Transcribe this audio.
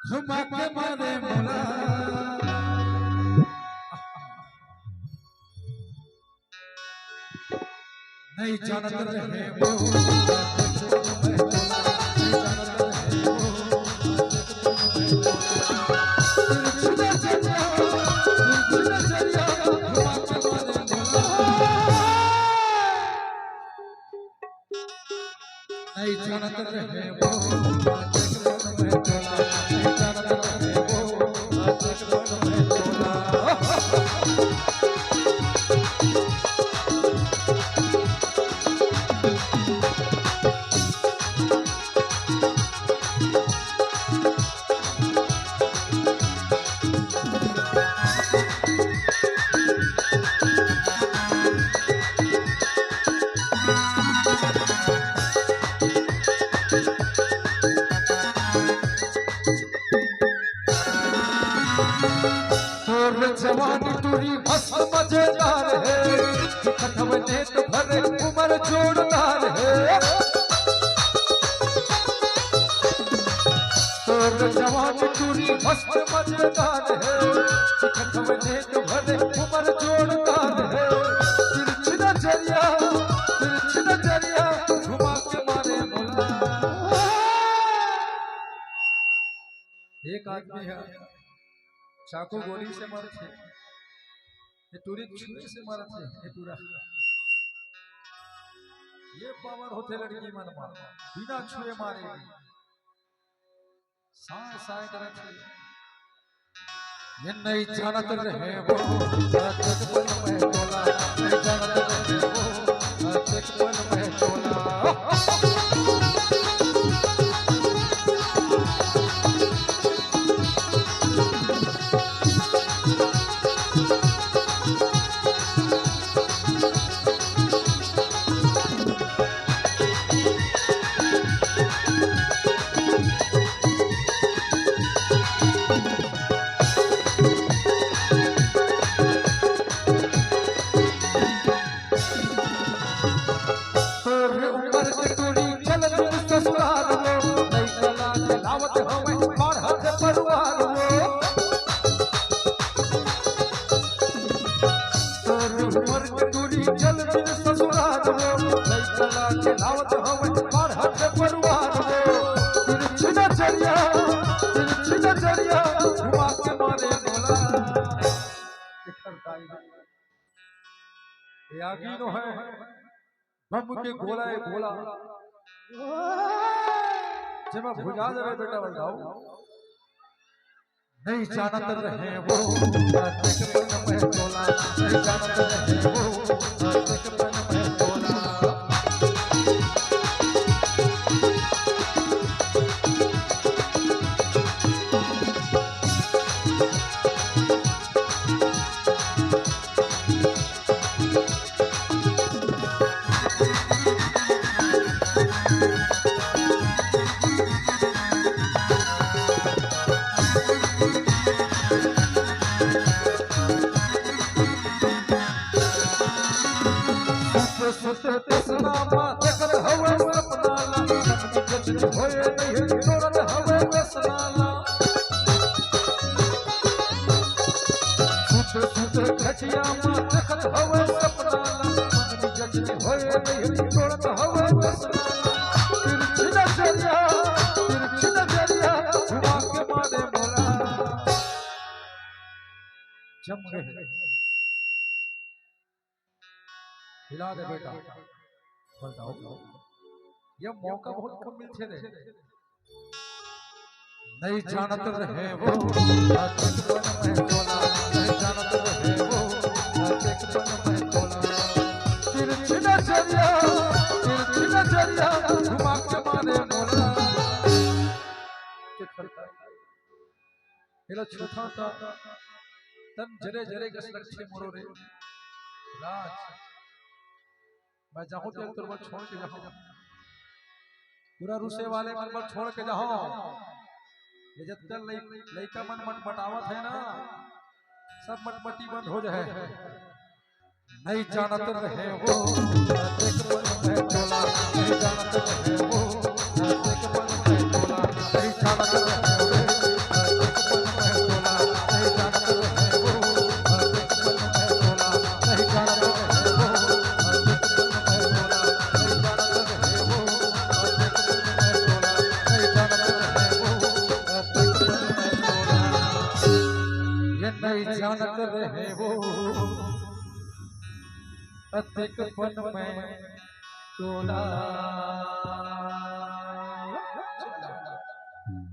घुमा के मारे मोला नहीं जानत रहे वो नहीं जानत रहे वो जवानी टूरी मस्त मजेदार है खटवने तो भरे उम्र जोरदार है तोर जवानी टूरी मस्त मजेदार है खटवने तो भरे उम्र जोरदार है तिरछी नजरिया घुमा के मारे मोला एक आदमी है चाकू गोली से मर थे ये टूरी छुए से मर थे ये टूरा ये पावर होते लड़की मन मार बिना छुए मारेगी साए साए करे थे ये नहीं जानत रहे वो बचपन में तोला नहीं जानत रहे वो बचपन में तोला याकीनो है बम के गोला है गोला जब भुजा देवे बेटा बताओ नहीं जानत रहे वो बचपन में तोला नहीं जानत रहे वो बचपन में तोला जम गए। हिला दे बेटा, बताओ ये मौका बहुत कम मिलते रे। नहीं जानत रहे वो अतिकपन में तोला, नहीं जानत रहे वो अतिकपन में तोला। तिरछी नजरिया घुमा के मारे मोला। हेलो छूथा था तन जरे जरे कस लक्ष्य मोरो रे राज। मैं जाऊं तो तेरे को छोड़ के जाऊं, पूरा रूसे वाले मन पर छोड़ के जाओ। ये जब तक लइका मन मटमटावत है ना, सब मटमटी बंद हो जाए। नहीं जानत रहे वो अतिकपन में तोला, नहीं जानत रहे वो अतिकपन में तोला, नहीं जानत रहे वो अतिकपन में तोला, नहीं जानत रहे वो अतिकपन में तोला, नहीं जानत रहे वो अतिकपन में तोला, नहीं जानत रहे वो अतिकपन में तोला, नहीं जानत रहे वो अतिकपन में तोला। ये नहीं जानत रहे वो अतिकपन में तोला।